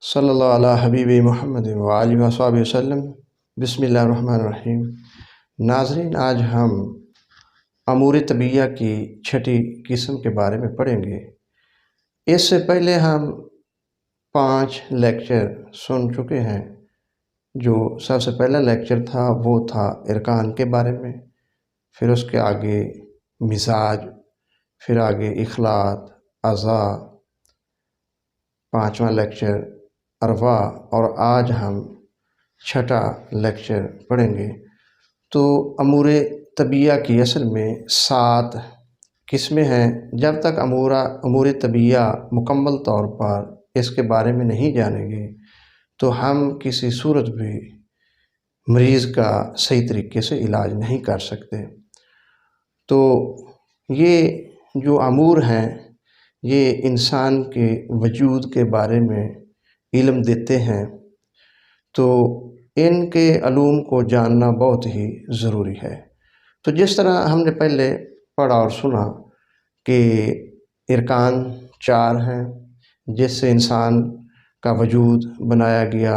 صلی اللہ علیہ حبیب محمد وآلہ وصحبہ وسلم۔ بسم اللہ الرحمن الرحیم۔ ناظرین، آج ہم امور طبیعہ کی چھٹی قسم کے بارے میں پڑھیں گے۔ اس سے پہلے ہم 5 لیکچر سن چکے ہیں۔ جو سب سے پہلا لیکچر تھا وہ تھا ارکان کے بارے میں، پھر اس کے آگے مزاج، پھر آگے اخلاط، اعضاء، 5واں لیکچر ارواح، اور آج ہم 6واں لیکچر پڑھیں گے۔ تو امور طبیعہ کی اصل میں 7 قسمیں ہیں۔ جب تک امور طبیعہ مکمل طور پر اس کے بارے میں نہیں جانیں گے تو ہم کسی صورت بھی مریض کا صحیح طریقے سے علاج نہیں کر سکتے۔ تو یہ جو امور ہیں یہ انسان کے وجود کے بارے میں علم دیتے ہیں، تو ان کے علوم کو جاننا بہت ہی ضروری ہے۔ تو جس طرح ہم نے پہلے پڑھا اور سنا کہ ارکان 4 ہیں جس سے انسان کا وجود بنایا گیا،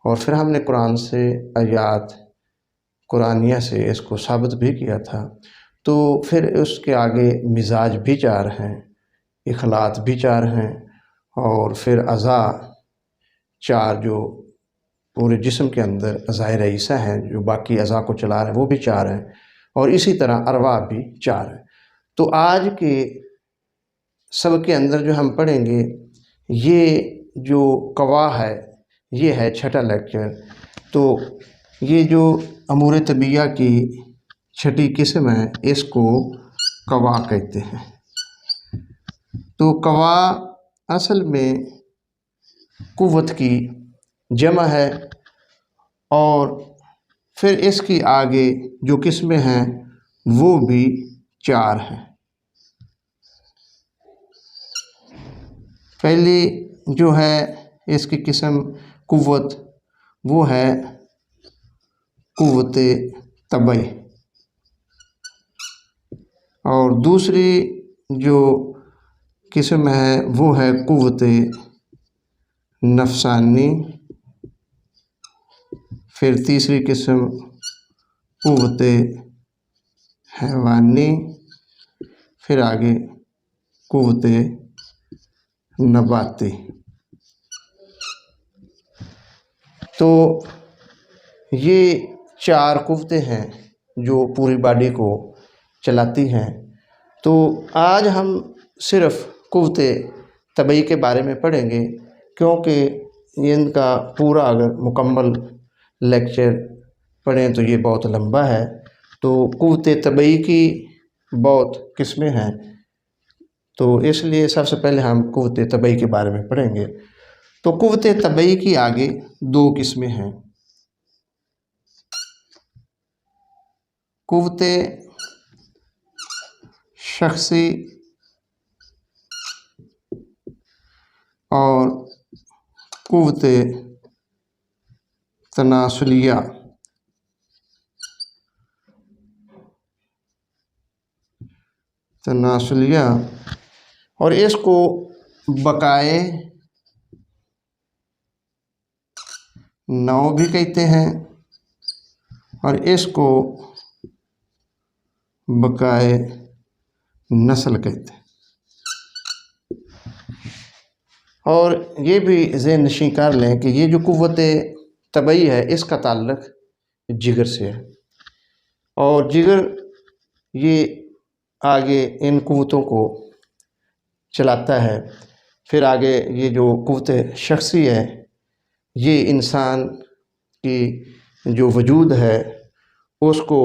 اور پھر ہم نے قرآن سے آیات قرآنیہ سے اس کو ثابت بھی کیا تھا۔ تو پھر اس کے آگے مزاج بھی 4 ہیں، اخلاط بھی 4 ہیں، اور پھر اعضاء 4 جو پورے جسم کے اندر اعضاء رئیسہ ہیں جو باقی اعضاء کو چلا رہے ہیں وہ بھی 4 ہیں، اور اسی طرح ارواح بھی 4 ہیں۔ تو آج کے سبق کے اندر جو ہم پڑھیں گے یہ جو قوا ہے یہ ہے 6واں لیکچر۔ تو یہ جو امور طبیعہ کی 6ٹی قسم ہے اس کو قوا کہتے ہیں۔ تو قوا اصل میں قوت کی جمع ہے، اور پھر اس کی آگے جو قسمیں ہیں وہ بھی 4 ہیں۔ پہلی جو ہے اس کی قسم قوت وہ ہے قوت طبعی، اور دوسری جو قسم ہے وہ ہے قوت نفسانی، پھر تیسری قسم قوت حیوانی، پھر آگے قوت نباتی۔ تو یہ 4 قوتیں ہیں جو پوری باڈی کو چلاتی ہیں۔ تو آج ہم صرف قوت طبعی کے بارے میں پڑھیں گے، کیونکہ ان کا پورا اگر مکمل لیکچر پڑھیں تو یہ بہت لمبا ہے۔ تو قوت طبعی کی بہت قسمیں ہیں، تو اس لیے سب سے پہلے ہم قوت طبعی کے بارے میں پڑھیں گے۔ تو قوت طبعی کی آگے 2 قسمیں ہیں، قوت شخصی اور قوت تناسلیہ۔ اور اس کو بقائے نوع بھی کہتے ہیں، اور اس کو بقائے نسل کہتے ہیں۔ اور یہ بھی ذہن نشین کر لیں کہ یہ جو قوت طبعی ہے اس کا تعلق جگر سے ہے، اور جگر یہ آگے ان قوتوں کو چلاتا ہے۔ پھر آگے یہ جو قوت شخصی ہے یہ انسان کی جو وجود ہے اس کو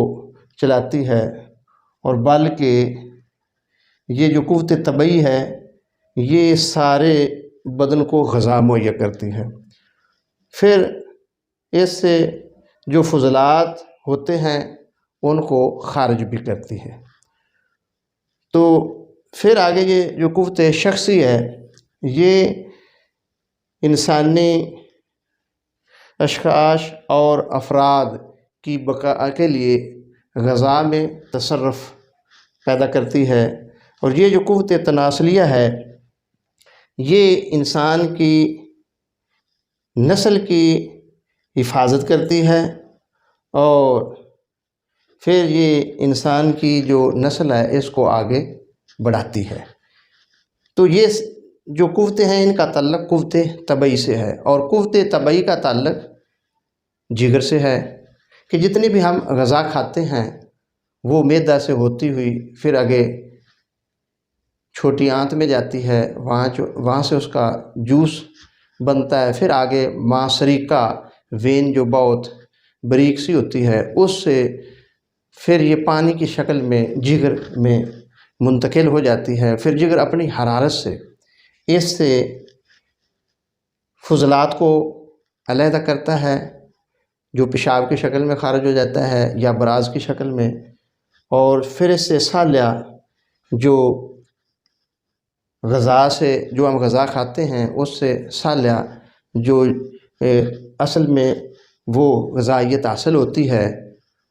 چلاتی ہے، اور بلکہ یہ جو قوت طبعی ہے یہ سارے بدن کو غذا مہیا کرتی ہے، پھر اس سے جو فضلات ہوتے ہیں ان کو خارج بھی کرتی ہے۔ تو پھر آگے یہ جو قوت شخصی ہے یہ انسانی اشخاص اور افراد کی بقا کے لیے غذا میں تصرف پیدا کرتی ہے، اور یہ جو قوت تناسلیہ ہے یہ انسان کی نسل کی حفاظت کرتی ہے اور پھر یہ انسان کی جو نسل ہے اس کو آگے بڑھاتی ہے۔ تو یہ جو قوتیں ہیں ان کا تعلق قوت طبعی سے ہے، اور قوت طبعی کا تعلق جگر سے ہے کہ جتنی بھی ہم غذا کھاتے ہیں وہ معدہ سے ہوتی ہوئی پھر آگے چھوٹی آنت میں جاتی ہے، وہاں سے اس کا جوس بنتا ہے، پھر آگے ماسریکا وین جو بہت باریک سی ہوتی ہے اس سے پھر یہ پانی کی شکل میں جگر میں منتقل ہو جاتی ہے۔ پھر جگر اپنی حرارت سے اس سے فضلات کو علیحدہ کرتا ہے جو پیشاب کی شکل میں خارج ہو جاتا ہے یا براز کی شکل میں، اور پھر اس سے سالیہ جو ہم غذا کھاتے ہیں اس سے سالیہ جو اصل میں وہ غذائیت حاصل ہوتی ہے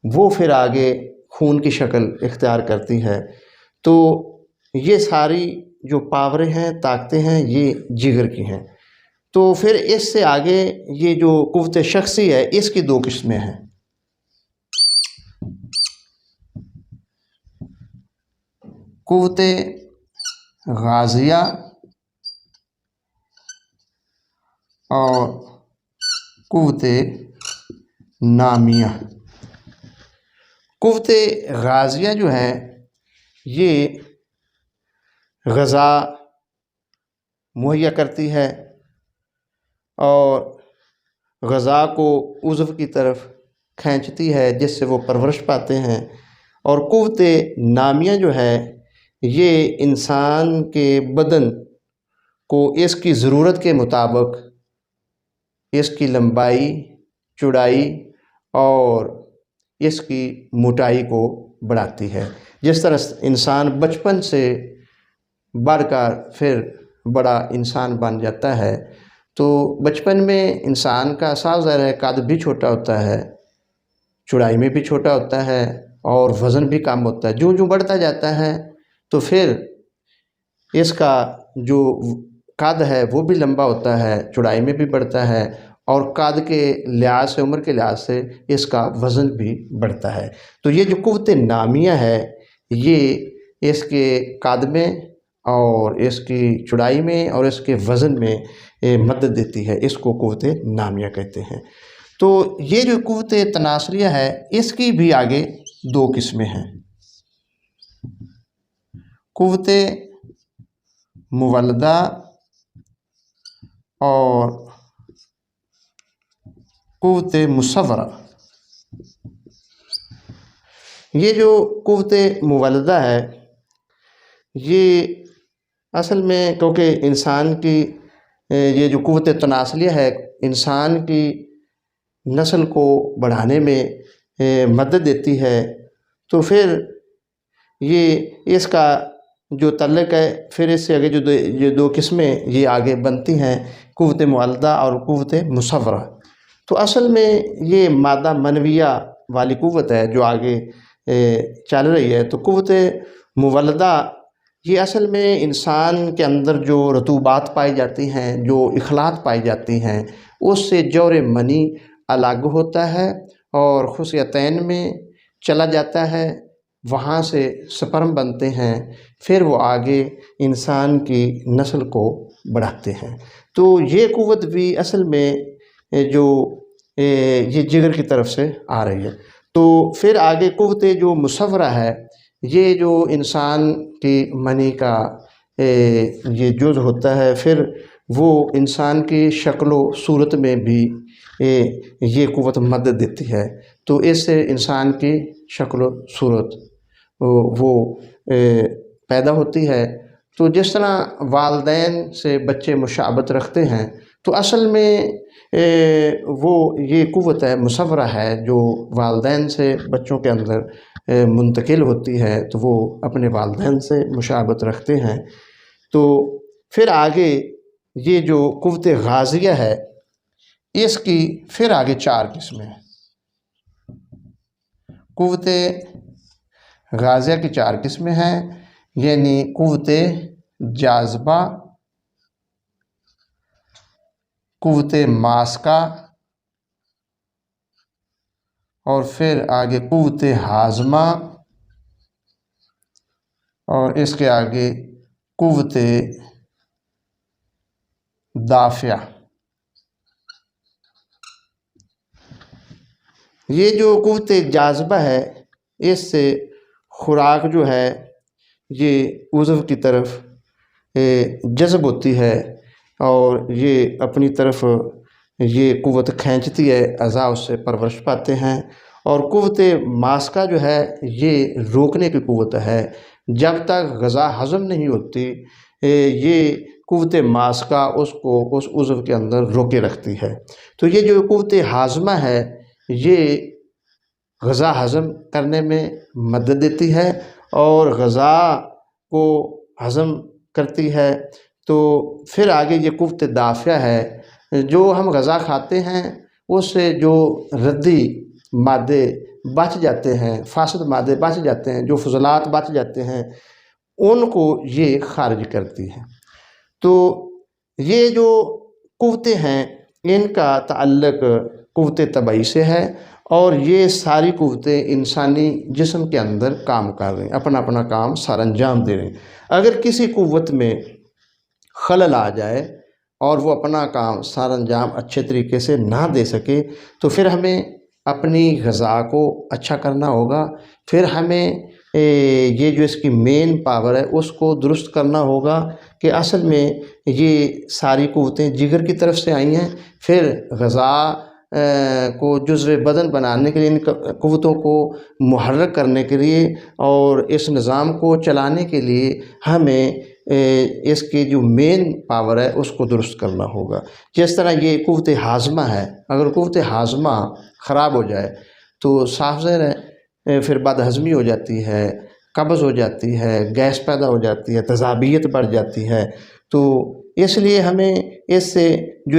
وہ پھر آگے خون کی شکل اختیار کرتی ہے۔ تو یہ ساری جو پاوریں ہیں، طاقتیں ہیں، یہ جگر کی ہیں۔ تو پھر اس سے آگے یہ جو قوت شخصی ہے اس کی دو قسمیں ہیں۔ قوت غازیہ اور قوت نامیہ۔ قوت غازیہ جو ہے یہ غذا مہیا کرتی ہے اور غذا کو عضو کی طرف کھینچتی ہے جس سے وہ پرورش پاتے ہیں، اور قوت نامیہ جو ہے یہ انسان کے بدن کو اس کی ضرورت کے مطابق اس کی لمبائی، چوڑائی اور اس کی موٹائی کو بڑھاتی ہے۔ جس طرح انسان بچپن سے بڑھ کر پھر بڑا انسان بن جاتا ہے، تو بچپن میں انسان کا صاف ظاہر ہے قد بھی چھوٹا ہوتا ہے، چوڑائی میں بھی چھوٹا ہوتا ہے اور وزن بھی کم ہوتا ہے۔ جو بڑھتا جاتا ہے تو پھر اس کا جو قد ہے وہ بھی لمبا ہوتا ہے، چوڑائی میں بھی بڑھتا ہے، اور قد کے لحاظ سے، عمر کے لحاظ سے اس کا وزن بھی بڑھتا ہے۔ تو یہ جو قوت نامیہ ہے یہ اس کے قد میں اور اس کی چوڑائی میں اور اس کے وزن میں مدد دیتی ہے، اس کو قوت نامیہ کہتے ہیں۔ تو یہ جو قوت تناسلیہ ہے اس کی بھی آگے دو قسمیں ہیں۔ قوت مولدہ اور قوت مصورہ۔ یہ جو قوت مولدہ ہے یہ اصل میں کیونکہ انسان کی یہ جو قوت تناسلیہ ہے انسان کی نسل کو بڑھانے میں مدد دیتی ہے، تو پھر یہ اس کا جو تعلق ہے پھر اس سے آگے جو دو قسمیں یہ آگے بنتی ہیں، قوت مولدہ اور قوت مصورہ۔ تو اصل میں یہ مادہ منویہ والی قوت ہے جو آگے چل رہی ہے۔ تو قوت مولدہ یہ اصل میں انسان کے اندر جو رطوبات پائی جاتی ہیں، جو اخلاط پائی جاتی ہیں، اس سے جوہر منی الگ ہوتا ہے اور خصیتین میں چلا جاتا ہے، وہاں سے سپرم بنتے ہیں، پھر وہ آگے انسان کی نسل کو بڑھاتے ہیں۔ تو یہ قوت بھی اصل میں جو یہ جگر کی طرف سے آ رہی ہے۔ تو پھر آگے قوت جو مصورہ ہے یہ جو انسان کی منی کا یہ جز ہوتا ہے، پھر وہ انسان کی شکل و صورت میں بھی یہ قوت مدد دیتی ہے۔ تو اس سے انسان کی شکل و صورت وہ پیدا ہوتی ہے۔ تو جس طرح والدین سے بچے مشابہت رکھتے ہیں تو اصل میں وہ یہ قوت ہے مصورہ ہے جو والدین سے بچوں کے اندر منتقل ہوتی ہے، تو وہ اپنے والدین سے مشابہت رکھتے ہیں۔ تو پھر آگے یہ جو قوت غازیہ ہے اس کی پھر آگے چار قسمیں ہیں۔ قوت غازیہ کی چار قسمیں ہیں، یعنی قوت جاذبہ، قوت ماسکہ اور پھر آگے قوت ہاضمہ اور اس کے آگے قوت دافعہ۔ یہ جو قوت جاذبہ ہے اس سے خوراک جو ہے یہ عضو کی طرف جذب ہوتی ہے اور یہ اپنی طرف یہ قوت کھینچتی ہے، اعضاء اس سے پرورش پاتے ہیں۔ اور قوت ماسکہ جو ہے یہ روکنے کی قوت ہے، جب تک غذا ہضم نہیں ہوتی یہ قوت ماسکہ اس کو اس عضو کے اندر روکے رکھتی ہے۔ تو یہ جو قوت ہاضمہ ہے یہ غذا ہضم کرنے میں مدد دیتی ہے اور غذا کو ہضم کرتی ہے۔ تو پھر آگے یہ قوت دافعہ ہے، جو ہم غذا کھاتے ہیں اس سے جو ردی مادے بچ جاتے ہیں، فاسد مادے بچ جاتے ہیں، جو فضلات بچ جاتے ہیں ان کو یہ خارج کرتی ہے۔ تو یہ جو قوتیں ہیں ان کا تعلق قوت طبعی سے ہے اور یہ ساری قوتیں انسانی جسم کے اندر کام کر رہی ہیں، اپنا اپنا کام سر انجام دے رہے ہیں۔ اگر کسی قوت میں خلل آ جائے اور وہ اپنا کام سر انجام اچھے طریقے سے نہ دے سکے تو پھر ہمیں اپنی غذا کو اچھا کرنا ہوگا، پھر ہمیں یہ جو اس کی مین پاور ہے اس کو درست کرنا ہوگا کہ اصل میں یہ ساری قوتیں جگر کی طرف سے آئی ہیں، پھر غذا کو جزو بدن بنانے کے لیے ان قوتوں کو محرک کرنے کے لیے اور اس نظام کو چلانے کے لیے ہمیں اس کی جو مین پاور ہے اس کو درست کرنا ہوگا۔ جس طرح یہ قوت ہاضمہ ہے، اگر قوت ہاضمہ خراب ہو جائے تو صاف ظاہر ہے پھر بد ہضمی ہو جاتی ہے، قبض ہو جاتی ہے، گیس پیدا ہو جاتی ہے، تذابیت بڑھ جاتی ہے۔ تو اس لیے ہمیں اس سے جو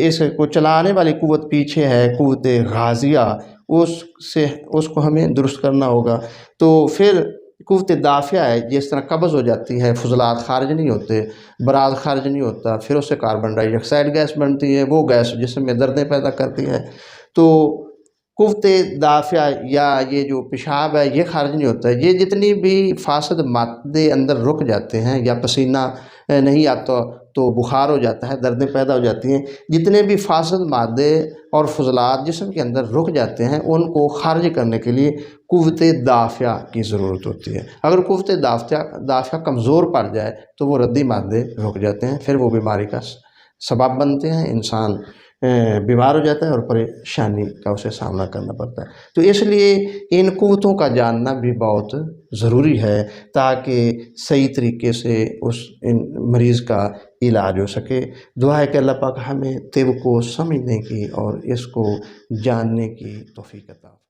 اس کو چلانے والی قوت پیچھے ہے قوت غازیہ، اس کو ہمیں درست کرنا ہوگا۔ تو پھر قوت دافعہ ہے، جس طرح قبض ہو جاتی ہے، فضلات خارج نہیں ہوتے، براز خارج نہیں ہوتا، پھر اس سے کاربن ڈائی آکسائڈ گیس بنتی ہے، وہ گیس جسم میں دردیں پیدا کرتی ہے۔ تو قوت دافعہ یا یہ جو پیشاب ہے یہ خارج نہیں ہوتا ہے، یہ جتنی بھی فاسد مادے اندر رک جاتے ہیں یا پسینہ نہیں آتا تو بخار ہو جاتا ہے، دردیں پیدا ہو جاتی ہیں، جتنے بھی فاسد مادے اور فضلات جسم کے اندر رک جاتے ہیں ان کو خارج کرنے کے لیے قوت دافعہ کی ضرورت ہوتی ہے۔ اگر قوت دافعہ کمزور پڑ جائے تو وہ ردی مادے رک جاتے ہیں، پھر وہ بیماری کا سبب بنتے ہیں، انسان بیمار ہو جاتا ہے اور پریشانی کا اسے سامنا کرنا پڑتا ہے۔ تو اس لیے ان قوتوں کا جاننا بھی بہت ضروری ہے تاکہ صحیح طریقے سے ان مریض کا علاج ہو سکے۔ دعا ہے کہ اللہ پاک ہمیں طب کو سمجھنے کی اور اس کو جاننے کی توفیق عطا فرمائے۔